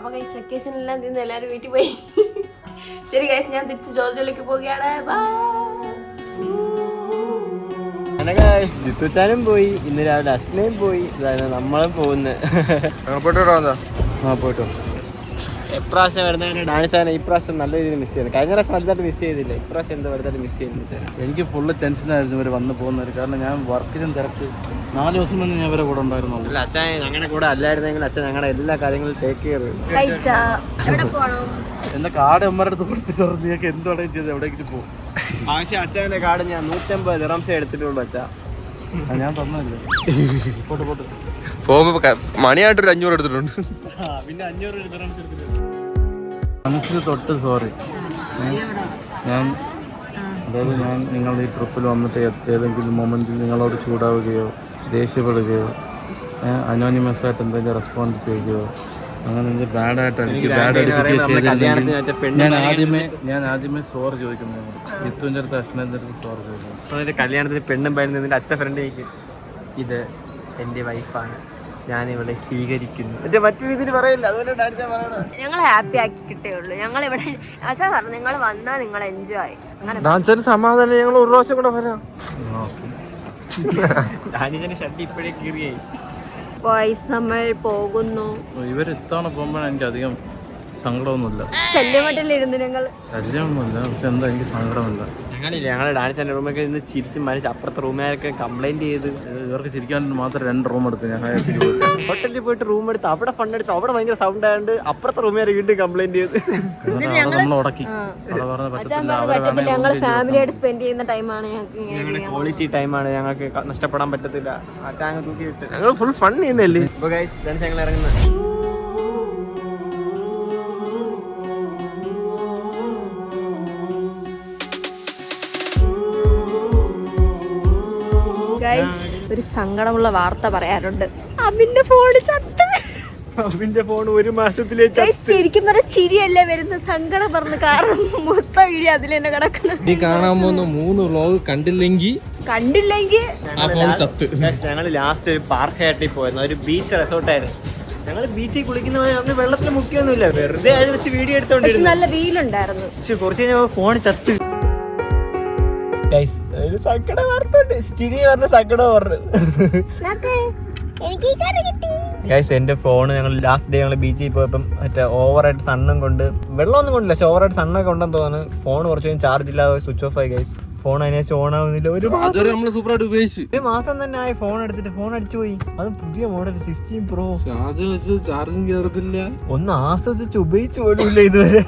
അപ്പൊ ഗൈസ് വെക്കേഷനെല്ലാം തിന്ന് എല്ലാവരും വീട്ടിൽ പോയി. ശരി ഗൈസ്, ഞാൻ തിരിച്ച് ജോർജിയയിലേക്ക് പോവുകയാണ്. ജിത്തുച്ചാനും പോയി, ഇന്ന് രാവിലെ അശ്നയും പോയി, നമ്മളും പോകുന്നത്. പോയിട്ടോ. എപ്രാവശ്യം വരുന്നതിന് ഡാൻസാണ് ഇപ്രാവശ്യം നല്ല രീതിയിൽ മിസ് ചെയ്യുന്നത്. കഴിഞ്ഞ പ്രാവശ്യം വലുതായിട്ട് മിസ് ചെയ്തില്ല, ഇപ്രാവശ്യം എന്താ വലുതായിട്ട് മിസ് ചെയ്യുന്നത്. എനിക്ക് ഫുള്ള് ടെൻഷനായിരുന്നു ഇവർ വന്ന് പോകുന്നത്. കാരണം ഞാൻ വർക്കിനും തിരക്ക് 4 ദിവസം തന്നെ ഞാൻ ഇവരെ കൂടെ ഉണ്ടായിരുന്നു. അല്ല, അച്ഛൻ ഞങ്ങളുടെ കൂടെ അല്ലായിരുന്നെങ്കിൽ അച്ഛൻ ഞങ്ങളുടെ എല്ലാ കാര്യങ്ങളും ടേക്ക് കെയർ ചെയ്യും. എന്റെ കാർഡ് അമ്മയുടെ അടുത്ത് കൊടുത്തിട്ട് നീയൊക്കെ എന്താണ് ചെയ്തത്, എവിടേക്ക് പോകും. ആവശ്യം അച്ഛൻ്റെ കാർഡ് ഞാൻ 150 ദിറംസേ എടുത്തിട്ടുള്ളൂ അച്ഛാ. ഞാൻ തന്നല്ലേ. പോട്ട് പോകുമ്പോ മണിയായിട്ടൊരു 500 എടുത്തിട്ടുണ്ട്. പിന്നെ 500 ദിറംസ് എടുത്തിട്ടുണ്ട്. മനസ്സിൽ തൊട്ട് സോറി. ഞാൻ നിങ്ങളുടെ ഈ ട്രിപ്പിൽ വന്നിട്ട് ഏതെങ്കിലും മൊമെന്റിൽ നിങ്ങളോട് ചൂടാവുകയോ ദേഷ്യപ്പെടുകയോ അനോണിമസായിട്ട് എന്തെങ്കിലും റെസ്പോണ്ട് ചെയ്യുകയോ അങ്ങനെ എന്തെങ്കിലും ബാഡായിട്ട് എനിക്ക് ബാഡ് അടിപ്പിക്കുകയോ ചെയ്തിട്ടുണ്ടെങ്കിൽ ഞാൻ ആദ്യമേ സോറി ചോദിക്കുന്നു. ജിത്തുവിൻ്റെ അടുത്ത് അശ്വൻ്റെ അടുത്ത് സോറി ചോദിക്കുന്നു. കല്യാണത്തിന് പെണ്ണും പയറുന്നതിൻ്റെ അച്ഛൻ ഫ്രണ്ടിലേക്ക് ഇത് എൻ്റെ വൈഫാണ്, ഞാൻ ഇവിടെ സ്വീകരിക്കുന്നു. മറ്റു രീതിയിൽ പറയില്ല, അതുപോലെ ഞങ്ങൾ ഹാപ്പി ആക്കി കിട്ടേ ഉള്ളൂ. ഞങ്ങൾ ഇവിടെ അച്ഛാ പറഞ്ഞു, നിങ്ങൾ വന്നാൽ നിങ്ങൾ എൻജോയ്. അങ്ങനെ ഡാൻസിന് സമാധാനം ഞങ്ങൾ ഒരു പ്രാവശ്യം കൂടെ വരാം. ഡാനിജന് ഷർട്ട് ഇപ്പോഴേ കീറിയായി. ബോയ്സ് നമ്മൾ പോകുന്നു. ഇവരിത്തവണ പോകുമ്പോൾ എനിക്ക് അധികം സങ്കടമൊന്നുമില്ല. ശല്യമട്ടിലിരുന്ന് ഞങ്ങൾ ശല്യമൊന്നുമില്ല, പക്ഷെ എന്താ എനിക്ക് സങ്കടമില്ല. ഞങ്ങൾ ഡാൻസിൻ്റെ റൂമൊക്കെ ഇന്ന് ചിരിച്ച് മരിച്ച് അപ്പുറത്തെ റൂമുകാരൊക്കെ കംപ്ലൈന്റ് ചെയ്ത് ഇവർക്ക് ചിരിക്കാൻ മാത്രം 2 റൂം എടുത്ത് ഞാൻ ഹോട്ടലിൽ പോയിട്ട് റൂം എടുത്ത് അവിടെ ഫണ്ടടിച്ചു. അവിടെ ഭയങ്കര സൗണ്ട് ആയതുകൊണ്ട് അപ്പുറത്തെ റൂമുകാരെ വീണ്ടും കംപ്ലൈന്റ് ചെയ്ത് നമ്മൾ ഉടക്കി. ഞങ്ങൾ ഫാമിലിയായിട്ട് സ്പെൻഡ് ചെയ്യുന്ന ടൈമാണ് ഞങ്ങൾക്ക് ക്വാളിറ്റി ടൈമാണ്, ഞങ്ങൾക്ക് നഷ്ടപ്പെടാൻ പറ്റത്തില്ല. അച്ഛാങ്ങ് തൂക്കി വിട്ട് ഞങ്ങൾ ഫുൾ ഫൺ ചെയ്യുന്നല്ലേ. ഞങ്ങൾ ഇറങ്ങുന്നത്. ഒരു സങ്കടമുള്ള വാർത്ത പറയാറുണ്ട്. അബിന്റെ ഫോൺ ചത്ത്. അബിന്റെ ഫോൺ 1 മാസത്തിലേക്ക് ശരിക്കും പറഞ്ഞ ചിരിയല്ലേ വരുന്ന, സങ്കടം പറഞ്ഞു. കാരണം മൊത്തം ഇഴി അതിൽ തന്നെ കിടക്കണം. നീ കാണാൻ പോകുന്ന 3 വ്ലോഗ് കണ്ടില്ലെങ്കിൽ ഞങ്ങൾ ലാസ്റ്റ് ഒരു പാർക്കായിട്ട് പോയിരുന്നു. ഒരു ബീച്ച് റിസോർട്ടായിരുന്നു. ഞങ്ങൾ ബീച്ചിൽ കുളിക്കുന്ന വെള്ളത്തിൽ മുക്കിയൊന്നുമില്ല, വെറുതെ അത് വെച്ച് വീഡിയോ എടുത്തോണ്ട് നല്ല വീലുണ്ടായിരുന്നു. പക്ഷെ കുറച്ച് കഴിഞ്ഞാൽ ഫോൺ ചത്ത്. ഒരു സങ്കട വാർത്ത ഉണ്ട്. ചിരി പറഞ്ഞ സങ്കടം പറഞ്ഞു. എന്റെ ഫോണ് ഞങ്ങൾ ലാസ്റ്റ് ഡേ ഞങ്ങൾ ബീച്ചിൽ പോയപ്പം മറ്റേ ഓവറായിട്ട് സണ്ണും കൊണ്ട്, വെള്ളമൊന്നും കൊണ്ടില്ല, പക്ഷെ ഓവറായിട്ട് സണ്ണൊക്കെ ഉണ്ടെന്ന് തോന്നുന്നു. ഫോൺ കുറച്ച് ചാർജ് ഇല്ലാതെ സ്വിച്ച് ഓഫ് ആയി ഗൈസ്. ഫോൺ അതിനേശം ഓൺ ആവുന്നില്ല. ഒരു മാസം തന്നെ ആയി ഫോൺ എടുത്തിട്ട്. ഫോൺ അടിച്ചു പോയി. അത് പുതിയ മോഡൽ 16 Pro. ഒന്ന് ആസ്വദിച്ച് ഉപയോഗിച്ചു പോലുമില്ല ഇതുവരെ.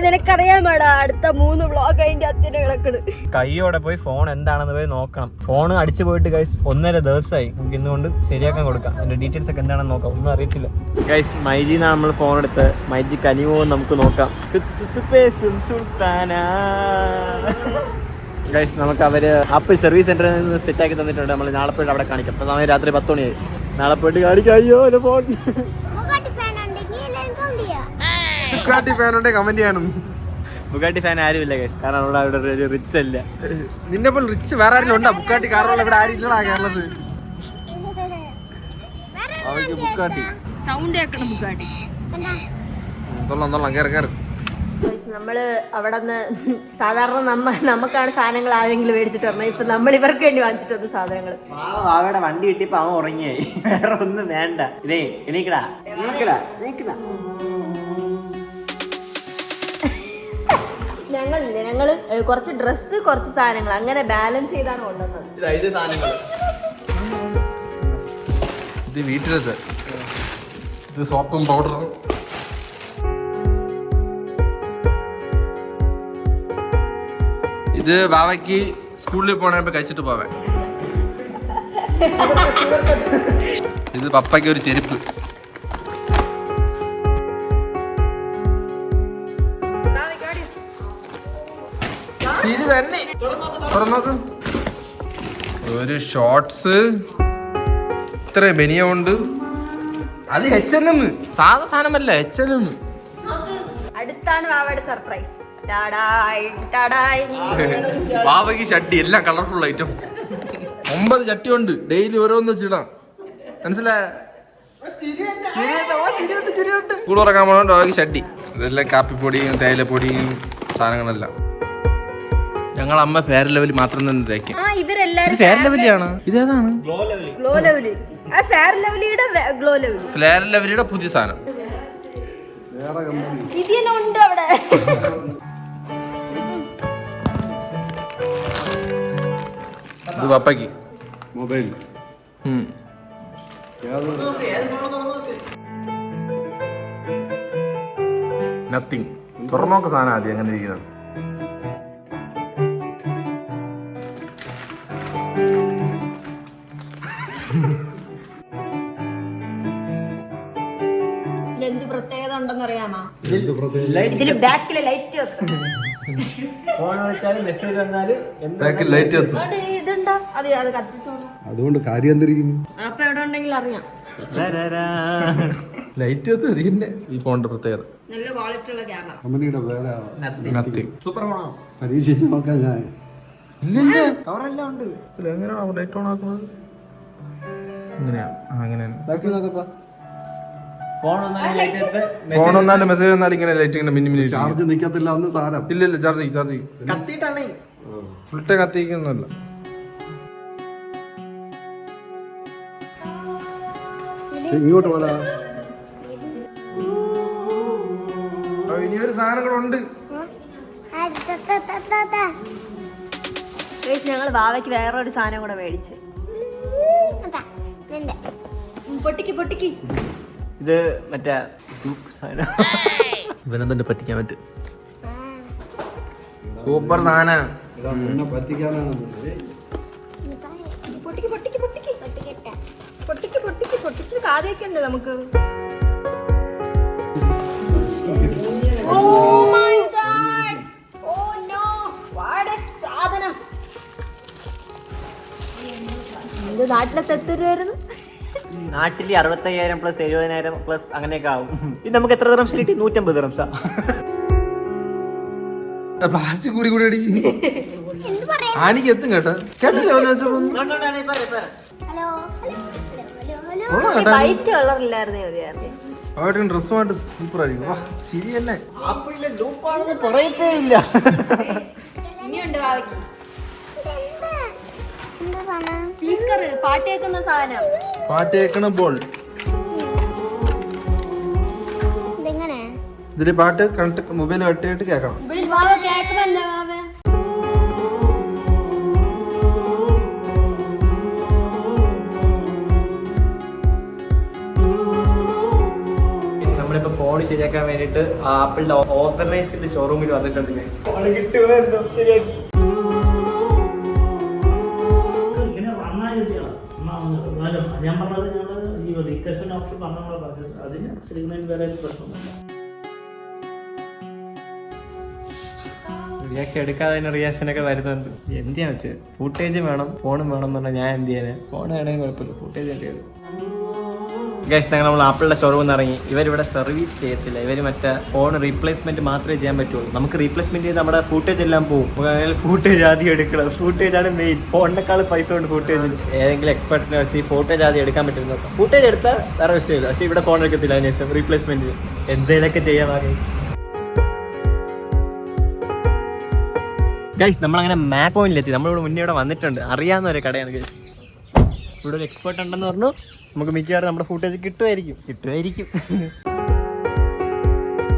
നിനക്കറിയാമോടാ, അടുത്ത 3 വ്ലോഗ് അതിന്റെ അത്തിന് കിടക്കണ്. കൈയോടെ പോയി ഫോൺ എന്താണെന്ന് പോയി നോക്കണം. ഫോൺ അടിച്ചു പോയിട്ട് ഗൈസ് 1.5 ദിവസമായി. നമുക്ക് ഇന്നുകൊണ്ട് ശരിയാക്കാൻ കൊടുക്കാം. അതിന്റെ ഡീറ്റെയിൽസ് ഒക്കെ എന്താണെന്ന് നോക്കാം. ഒന്നും അറിയത്തില്ല ഗൈസ്. മൈജിന്നാണ് നമ്മൾ ഫോൺ എടുത്ത്. മൈജി കനിവോ നമുക്ക് നോക്കാം. ഗൈസ് നമുക്ക് അവര് ആപ്പിൾ സർവീസ് സെന്ററിൽ നിന്ന് സെറ്റ് ആക്കി തന്നിട്ടുണ്ട്. നമ്മൾ നാളെ പോയിട്ട് അവിടെ കാണിക്കാം. അപ്പൊ സമയം രാത്രി 10 മണിയായി. നാളെ പോയിട്ട് കാണിക്കാം. അയ്യോ ഫോൺ ബുഗാട്ടി ഫാൻ ആരുമില്ല ഗൈസ്, കാരണം അവിടെ ഒരു റിച്ച് അല്ല. നിന്നെ പോലെ റിച്ച് വേറെ ആരെങ്കിലും ഉണ്ടോ? ബുഗാട്ടി കാറുള്ള ഇവിടെ ആരും ഇല്ലടാ കേരളത്തിൽ. ബുഗാട്ടി സൗണ്ട് കേൾക്കണം. ബുഗാട്ടി നമ്മള് അവിടെ നിന്ന് സാധാരണ നമുക്കാണ് സാധനങ്ങൾ ആരെങ്കിലും മേടിച്ചിട്ട് വരണം. ഇപ്പൊ നമ്മൾ ഇവർക്ക് വേണ്ടി വാങ്ങിച്ചിട്ട് വന്ന സാധനങ്ങൾ. അവയുടെ വണ്ടി കിട്ടിയപ്പോ അവൻ ഉറങ്ങിയായി. വേറെ ഒന്നും വേണ്ട. ഇതേ എണീക്കടാ. ഞങ്ങള് കുറച്ച് ഡ്രസ്സ്, കുറച്ച് സാധനങ്ങൾ അങ്ങനെ ബാലൻസ് ചെയ്താണ് കൊണ്ടുവന്നത്. ഇത് വീട്ടിലത്തെ ഇത് സോപ്പും പൗഡറും. ഇത് ബാവയ്ക്ക് സ്കൂളിൽ പോണപ്പോ കഴിച്ചിട്ട് പോവാൻ. ഇത് പപ്പയ്ക്ക് ഒരു ചെരുപ്പ്. ശരി തന്നെ. തുറന്നോക്ക്. ഒരു ഷോർട്സ്, ഇത്രയും ബനിയുണ്ട്. അത് H&M, സാധാ സാധനമല്ല, H&M. അടുത്താണ് ബാവയുടെ സർപ്രൈസ്. ബാവയ്ക്ക് ചട്ടി, എല്ലാം കളർഫുൾ ഐറ്റംസ്. 9 ചട്ടി ഉണ്ട്. ഡെയിലി ഓരോന്ന് വെച്ചിടാം. മനസ്സിലായ സ്കൂൾ തുറക്കാൻ പോകണം ഡോഗി ഷഡ്ഡി. ഇതെല്ലാം കാപ്പിപ്പൊടിയും തേയിലപ്പൊടിയും സാധനങ്ങളെല്ലാം. ഞങ്ങളമ്മ ഫെയർ ലെവൽ മാത്രം തന്നെ തേക്കും. ഫെയർ ലെവലിയാണ്. ഇതേതാണ്? ഫെയർ ലെവലിയുടെ പുതിയ സാധനം. ഇത് പപ്പയ്ക്ക് മൊബൈൽ നത്തിങ്. തുറന്നോക്ക് സാധനം ആദ്യം എങ്ങനെ ഇരിക്കുന്നത്. എന്ത് പ്രത്യേകത ഉണ്ടെന്ന് അറിയാമോ? ഇതില് ബാക്കിലെ ലൈറ്റ് ഫോൺ വിളിച്ചാലും മെസ്സേജ് വന്നാലും ലൈറ്റ് എത്തും. ഇതുണ്ടോ അത് അത് കത്തിച്ചോളൂ. അതുകൊണ്ട് കാര്യം എന്തിരിക്കുന്നു? അപ്പൊ എവിടെ ഉണ്ടെങ്കിലും അറിയാം. ലൈറ്റ് എത്തും. ഇതിന്റെ ഈ ഫോണിന്റെ പ്രത്യേകത. നല്ല ക്വാളിറ്റി ഉള്ള ക്യാമറ. കമ്പനിയുടെ പേരാ നത്തിങ്. സൂപ്പർ ഫോണാണോ? പരീക്ഷിച്ച് നോക്കാൻ ഞാൻ. ഇല്ല കവറെല്ലാം ഉണ്ട്. എങ്ങനെയാണോ ലൈറ്റ് ഓൺ ആക്കുന്നത്? ഇങ്ങനെയാണ്. അങ്ങനെയാണ്. ഫോൺ ഫോൺ വന്നാലും മെസ്സേജ് വന്നാലും ഇങ്ങനെ ലൈറ്റ് ഇങ്ങനെ മിന്നി മിന്നി. ചാർജ് നിക്കത്തില്ല ഒന്ന് സാരം. ഇല്ല ചാർജ് കത്തിയിട്ടാണ് ഫുൾ ടൈം കത്തിക്കുന്നല്ല. ഇങ്ങോട്ട് പോടാ. ഇനിയൊരു സാധനം കൂടെ ഉണ്ട്. ഞങ്ങൾ ബാവയ്ക്ക് വേറൊരു സാധനം കൂടെ മേടിച്ച്. പൊട്ടിക്ക് ഇത് മറ്റേ സാധനം. ഇവനെന്നെ പറ്റിക്കാൻ പറ്റും. സൂപ്പർ സാധനം. എന്നെ പറ്റിക്കാനാണ്. പൊട്ടിച്ച് കാതൊക്കെ നമുക്ക്. നാട്ടിലത്തെ എത്ര രൂപയായിരുന്നു? നാട്ടിൽ 65,000 പ്ലസ് 70,000 പ്ലസ് അങ്ങനെയൊക്കെ ആവും. ഇത് നമുക്ക് എത്ര ദിറംസ് കിട്ടി? 150 ദിറംസാ. പ്ലാസ്റ്റിക് കൂടി കൂടി അടി ആനിക്ക് എത്തും കേട്ടോ. കേട്ടില്ല വൈറ്റ് കളറില്ലായിരുന്നേ മതിയായിരുന്നു. ഡ്രസ്സുമായിട്ട് സൂപ്പർ ആയിരിക്കും. ശരിയല്ലേ? ആപ്പിളിന്റെ ലൂപ്പാണെന്ന് പറയത്തേ ഇല്ല. ഇനിയുണ്ട് ബാവയ്ക്ക് സ്പീക്കർ, പാട്ട് കേൾക്കുന്ന സാധനം. പാട്ട് കേൾക്കണ ബോൾ. ഇതില് പാട്ട് കണക്ട് മൊബൈൽ കട്ടിയായിട്ട് കേൾക്കണം. കേൾക്കണല്ലേ ബാവ? നമ്മളിപ്പോ ഫോൺ ശരിയാക്കാൻ വേണ്ടിട്ട് ആപ്പിളിന്റെ ഓതറൈസ്ഡ് ഷോറൂമിൽ വന്നിട്ടുണ്ട്. ഫോൺ കിട്ടുമായിരുന്നു, ശരിയാക്കി. ഞാൻ പറഞ്ഞത് ഞങ്ങൾ ഈ റീകസ്റ്റൻ ഓപ്ഷൻ പറഞ്ഞത് അതിന് സിഗ്നൽ വേറെ പ്രശ്നമൊന്നുമില്ല. റിയാക്ഷൻ എടുക്കാതെ തന്നെ റിയാക്ഷൻ ഒക്കെ വരുന്നുണ്ട്. എന്തിനാ വെച്ച് ഫുട്ടേജ് വേണം, ഫോണും വേണം എന്ന് പറഞ്ഞാൽ ഞാൻ എന്ത് ചെയ്യാന്? ഫോൺ വേണമെങ്കിൽ കുഴപ്പമില്ല, ഫുട്ടേജ് എന്ത് ചെയ്തു. ഗൈസ്, നമ്മൾ ആപ്പിളിന്റെ ഷോറൂമിൽ നിന്ന് ഇറങ്ങി. ഇവരിവിടെ സർവീസ് ചെയ്യത്തില്ല. ഇവർ മറ്റേ ഫോൺ റീപ്ലേസ്മെന്റ് മാത്രമേ ചെയ്യാൻ പറ്റുള്ളൂ. നമുക്ക് റീപ്ലേസ്മെന്റ് ചെയ്ത് നമ്മുടെ ഫുട്ടേജ് എല്ലാം പോകും. ഫുട്ടേജ് ആദ്യം എടുക്കണം. ഫുട്ടേജ് ആണ് മെയിൻ. ഫോണിനേക്കാൾ പൈസ കൊണ്ട് ഫുട്ടേജ് ഏതെങ്കിലും എക്സ്പെർട്ടിനെ വെച്ച് ഫുട്ടേജ് ആദ്യം എടുക്കാൻ പറ്റുന്ന. ഫുട്ടേജ് എടുത്താൽ വേറെ വിഷയമില്ല. പക്ഷെ ഇവിടെ ഫോൺ എടുക്കത്തില്ല. അതിനുശേഷം റീപ്ലേസ്മെന്റ് എന്തെങ്കിലുമൊക്കെ ചെയ്യാൻ. ഗൈസ്, നമ്മളങ്ങനെ മാപ്പ് പോയിന്റിലെത്തി. നമ്മളിവിടെ മുന്നേ ഇവിടെ വന്നിട്ടുണ്ട്. അറിയാവുന്ന ഒരു കടയാണ് ഗൈസ്. ഇവിടെ ഒരു എക്സ്പേർട്ട് ഉണ്ടെന്ന് പറഞ്ഞു. നമുക്ക് മിക്കവാറും നമ്മുടെ ഫുട്ടേജ് കിട്ടുമായിരിക്കും.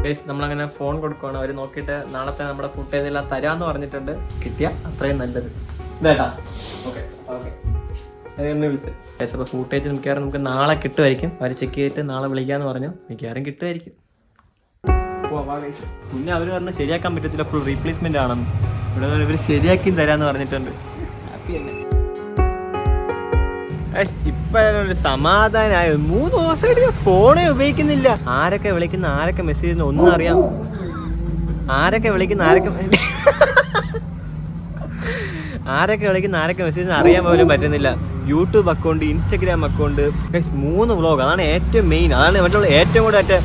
ഗൈസ്, നമ്മളങ്ങനെ ഫോൺ കൊടുക്കുകയാണ്. അവർ നോക്കിയിട്ട് നാളത്തെ നമ്മുടെ ഫുട്ടേജ് എല്ലാം തരാമെന്ന് പറഞ്ഞിട്ടുണ്ട്. കിട്ടിയാൽ അത്രയും നല്ലത്. ഇതേട്ടാ, ഓക്കെ അതെന്നെ വിളിച്ചത് ഗൈസ്. അപ്പോൾ ഫുട്ടേജ് മിക്കവാറും നമുക്ക് നാളെ കിട്ടുമായിരിക്കും. അവർ ചെക്ക് ചെയ്തിട്ട് നാളെ വിളിക്കാമെന്ന് പറഞ്ഞു. മിക്കവാറും കിട്ടുമായിരിക്കും. പിന്നെ അവർ പറഞ്ഞു ശരിയാക്കാൻ പറ്റത്തില്ല, ഫുൾ റീപ്ലേസ്മെന്റ് ആണെന്ന്. ഇവിടെ ഇവർ ശരിയാക്കി തരാമെന്ന് പറഞ്ഞിട്ടുണ്ട്. ഹാപ്പി തന്നെ. ഇപ്പൊരു സമാധാനമായ 3 ദിവസമായിട്ട് ഞാൻ ഫോണേ ഉപയോഗിക്കുന്നില്ല. ആരൊക്കെ വിളിക്കുന്ന, ആരൊക്കെ മെസ്സേജ് ചെയ്യുന്ന ഒന്നും അറിയാം. ആരൊക്കെ വിളിക്കുന്ന, ആരൊക്കെ മെസ്സേജ് അറിയാൻ പോലും പറ്റുന്നില്ല. YouTube account, Instagram account, 3 vlog. അതാണ് ഏറ്റവും മെയിൻ. അതാണ് മറ്റുള്ള ഏറ്റവും കൂടുതൽ മറ്റേ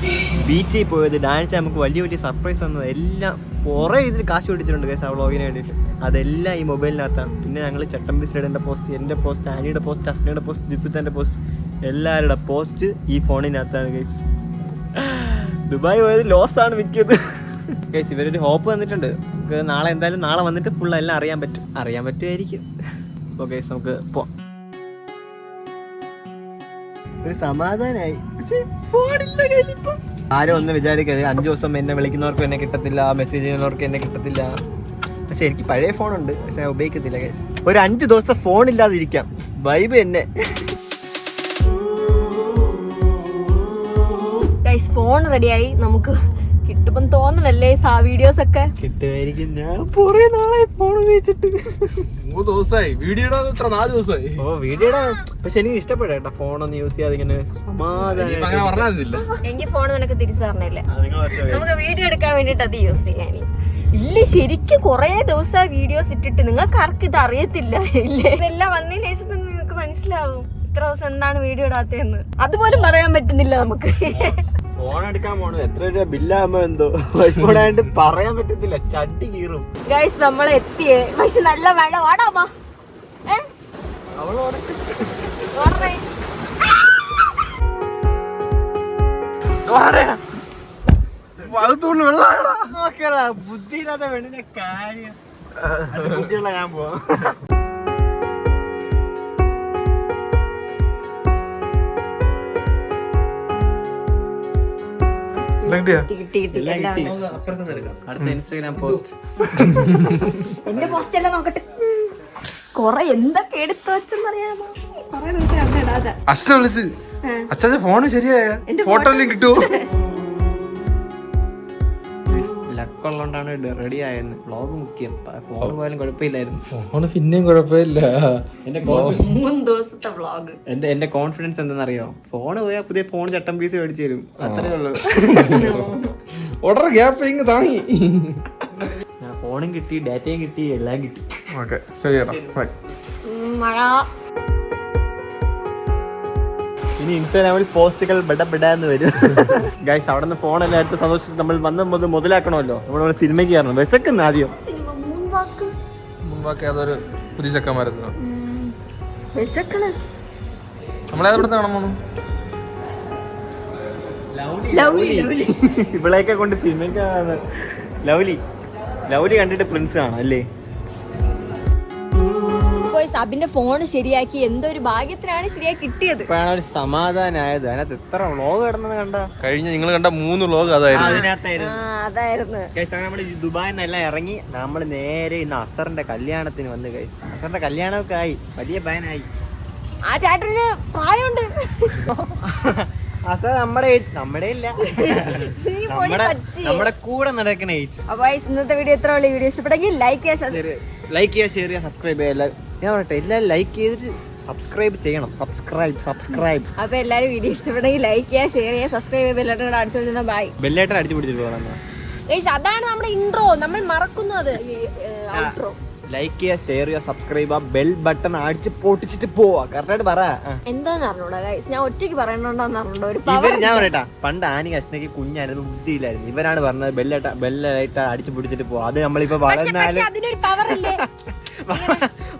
ബീച്ചിൽ പോയത്, ഡാൻസ്, നമുക്ക് വലിയ വലിയ സർപ്രൈസ് വന്നത് എല്ലാം കുറേ ഇതിൽ കാശ് പിടിച്ചിട്ടുണ്ട് ഗൈസ് ആ വ്ളോഗിന് വേണ്ടിയിട്ട്. അതെല്ലാം ഈ മൊബൈലിനകത്താണ്. പിന്നെ ഞങ്ങൾ ചട്ടമ്പി സൈഡിൻ്റെ പോസ്റ്റ്, എൻ്റെ പോസ്റ്റ്, ആനിയുടെ പോസ്റ്റ്, അസ്നയുടെ പോസ്റ്റ്, ജിത്തുത്തൻ്റെ പോസ്റ്റ് എല്ലാവരുടെ പോസ്റ്റ് ഈ ഫോണിനകത്താണ് ഗൈസ്. ദുബായ് പോയത് ലോസാണ് മിക്കത് ഗൈസ്. ഇവരൊരു ഹോപ്പ് തന്നിട്ടുണ്ട്, നമുക്ക് നാളെ എന്തായാലും നാളെ വന്നിട്ട് ഫുൾ എല്ലാം അറിയാൻ പറ്റുമായിരിക്കും. അപ്പോൾ ഗൈസ് നമുക്ക് പോവാം. ഒരു സമാധാനമായി, പക്ഷേ ഫോണില്ല കയ്യിലിപ്പം. ആരും ഒന്നും വിചാരിക്കരുത്, 5 ദിവസം എന്നെ വിളിക്കുന്നവർക്കും എന്നെ കിട്ടത്തില്ല, മെസ്സേജ് ചെയ്യുന്നവർക്കും എന്നെ കിട്ടത്തില്ല. പക്ഷെ എനിക്ക് പഴയ ഫോണുണ്ട്, പക്ഷെ ഞാൻ ഉപയോഗിക്കത്തില്ല ഗൈസ്. ഒരു 5 ദിവസം ഫോണില്ലാതിരിക്കാം, വൈബ് എന്നെ. ഗൈസ് ഫോൺ റെഡിയായി, നമുക്ക് കിട്ടുമ്പം തോന്നണല്ലേ വീഡിയോസ് ഒക്കെ കിട്ടുമായിരിക്കും. ഞാൻ കുറേ നാളായി ഫോൺ ഉപയോഗിച്ചിട്ട്. 3 ദിവസമായി വീഡിയോ ഇടാതെ 4 ദിവസമായി. ഓ വീഡിയോ, പക്ഷെ എനിക്ക് ഇഷ്ടപ്പെട്ട കേട്ടോ ഫോണൊന്നും യൂസ് ചെയ്യാതെ ഇങ്ങനെ സമാധാനം. എനിക്ക് ഫോൺ നിനക്ക് തിരിച്ചു തരണല്ലേ, നമുക്ക് വീഡിയോ എടുക്കാൻ വേണ്ടിട്ട് അത് യൂസ് ചെയ്യാൻ. ഇല്ല ശരിക്കും കൊറേ ദിവസം വീഡിയോസ് ഇട്ടിട്ട് നിങ്ങൾക്ക് ആർക്കും ഇത് അറിയത്തില്ല ഇല്ലേ? ഇതെല്ലാം വന്നതിന് ശേഷം തന്നെ നിങ്ങൾക്ക് മനസ്സിലാവും ഇത്ര ദിവസം എന്താണ് വീഡിയോ ഇടാത്തതെന്ന്. അതുപോലും പറയാൻ പറ്റുന്നില്ല നമുക്ക്. ഫോൺ എടുക്കാൻ പോണു, എത്ര രൂപ ബില്ലാകുമ്പോ എന്തോ ഐഫോൺ ആയിട്ട് പറയാൻ പറ്റത്തില്ല, ചട്ടി കീറും. ഗൈസ് നമ്മൾ എത്തിയേ, പക്ഷെ നല്ല മഴ. വാടാമാ ബുദ്ധിയില്ലാത്ത പെണ്ണിന്റെ കാര്യം. ബുദ്ധിയുള്ള ഞാൻ പോവാം. അടുത്ത ഇൻസ്റ്റാഗ്രാം പോസ്റ്റ്. എന്റെ പോസ്റ്റ് എല്ലാം നോക്കട്ടെ, കൊറേ എന്തൊക്കെ എടുത്തു വെച്ചെന്നറിയാമോ? കൊറേ ദിവസം അന്ന് ഇടാതെ. അച്ഛനെ വിളിച്ച് അച്ഛന്റെ ഫോണ് ശരിയായ ഫോട്ടോ എല്ലാം കിട്ടുമോ? ലക്കുള്ളതുകൊണ്ടാണ് റെഡി ആയെന്ന്. വ്ളോഗ് മുഖ്യം, ഫോൺ പോയാലും കുഴപ്പമില്ലായിരുന്നു. ഫോണ് പിന്നെയും കുഴപ്പമില്ല. എന്റെ 3 ദിവസത്തെ വ്ളോഗ്. എന്റെ കോൺഫിഡൻസ് എന്താണെന്നറിയോ? ഫോണ് പോയാൽ പുതിയ ഫോൺ ചട്ടം പീസ് മേടിച്ചു തരും, അത്രേ ഉള്ളൂ. ഓർഡർ ഗ്യാപ്പ് ഇങ്ങ് താങ്ങി. ഫോണും കിട്ടി, ഡാറ്റയും കിട്ടി, എല്ലാം കിട്ടി. ഓക്കെ ശരിയാ, ബൈ. മഴ. ഇനി ഇൻസ്റ്റാഗ്രാമിൽ പോസ്റ്റുകൾ ബെഡാന്ന് വരും ഗൈസ്. അവിടെ നിന്ന് ഫോണെല്ലാം എടുത്ത് സന്തോഷിച്ച് നമ്മൾ വന്ന് മുതലാക്കണമല്ലോ. നമ്മൾ സിനിമയ്ക്ക് കയറണം. വിശക്കുന്ന ആദ്യം മുമ്പാക്കി അതൊരു പുതിയ ചക്കന്മാരത്തിന് നമ്മളെ കാണാൻ പോണു. ഇവളെയൊക്കെ കൊണ്ട് സിനിമയ്ക്ക് ലവ്ലി കണ്ടിട്ട് പ്രിൻസ് കാണാം അല്ലേ? സബിന്റെ ഫോൺ ശരിയാക്കി, എന്തോ ഒരു ഭാഗ്യത്തിനാണ് ശരിയാക്കി കിട്ടിയത്. ഇപ്പോഴാണ് ഒരു സമാധാനമായത്. അതിനകത്ത് എത്ര വ്ളോഗ് കിടന്നത് കണ്ട. കഴിഞ്ഞ നിങ്ങൾ കണ്ട 3 വ്ളോഗ് അതായിരുന്നു. അതായിരുന്നു. നമ്മൾ ദുബായിൽ നിന്നെല്ലാം ഇറങ്ങി നമ്മൾ നേരെ ഇന്ന് അസറിന്റെ കല്യാണത്തിന് വന്ന് ഗൈസ്. അസറിന്റെ കല്യാണമൊക്കെ ആയി, വലിയ പ്ലാനായി. ആ ചേട്ടന് പ്രായമുണ്ട്. അസർ നമ്മുടെ ഇല്ല, നമ്മുടെ കൂടെ നടക്കണ ഏജ്. അപ്പൊ ഇന്നത്തെ വീഡിയോ എത്ര ഉള്ള വീഡിയോ ഇഷ്ടപ്പെട്ടെങ്കിൽ ലൈക്ക് ചെയ്യുക, ഷെയർ ചെയ്യുക, സബ്സ്ക്രൈബ് ചെയ്യുക. ഞാൻ പറയട്ടെ, എല്ലാവരും ലൈക്ക് ചെയ്തിട്ട് സബ്സ്ക്രൈബ് ചെയ്യണം. സബ്സ്ക്രൈബ്. അപ്പൊ എല്ലാരും വീഡിയോ ഇഷ്ടപ്പെട്ടെങ്കിൽ ലൈക്ക് ചെയ്യുക, ഷെയർ ചെയ്യുക, സബ്സ്ക്രൈബ് ചെയ്യുക, ബെല്ലൈക്കൺ അടിച്ചു വെച്ചാൽ ബൈ. ബെല്ലൈക്കൺ അടിച്ചു പിടിച്ചിട്ട് പോകണം. അതാണ് നമ്മുടെ ഇൻട്രോ, നമ്മൾ മറക്കുന്നു അത്. ഔട്ട്രോ. ലൈക്ക് ചെയ്യുക, ഷെയർ ചെയ്യുക, സബ്സ്ക്രൈബ് ചെയ്യുക, ബെൽ ബട്ടൺ അടിച്ച് പൊട്ടിച്ചിട്ട് പോവാ. കറക്റ്റായിട്ട് പറ. എന്താന്ന് അറിഞ്ഞൂടാ ഗൈസ്, ഞാൻ ഒറ്റയ്ക്ക് പറയണോണ്ടാന്ന് അറിഞ്ഞൂടാ. ഒരു ഞാൻ പറയട്ടാ, പണ്ട് ആനി കഷ്ണയ്ക്ക് കുഞ്ഞായിരുന്നു, ബുദ്ധിയില്ലായിരുന്നു. ഇവരാണ് പറഞ്ഞത് ബെല്ലൈറ്റ് അടിച്ചു പിടിച്ചിട്ട് പോവാ. അത് നമ്മളിപ്പോ അതിനൊരു പവർ ഇല്ലേ?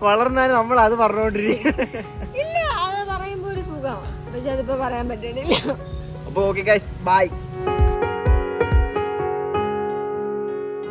വളർന്നാലും നമ്മൾ അത് പറഞ്ഞോണ്ടിരിക്കും. ഇല്ല, അത് പറയുമ്പോ ഒരു സുഖമാണ്, പക്ഷെ അതിപ്പോ പറയാൻ പറ്റണില്ല. അപ്പൊ ഓക്കെ ഗൈസ്, ബൈ.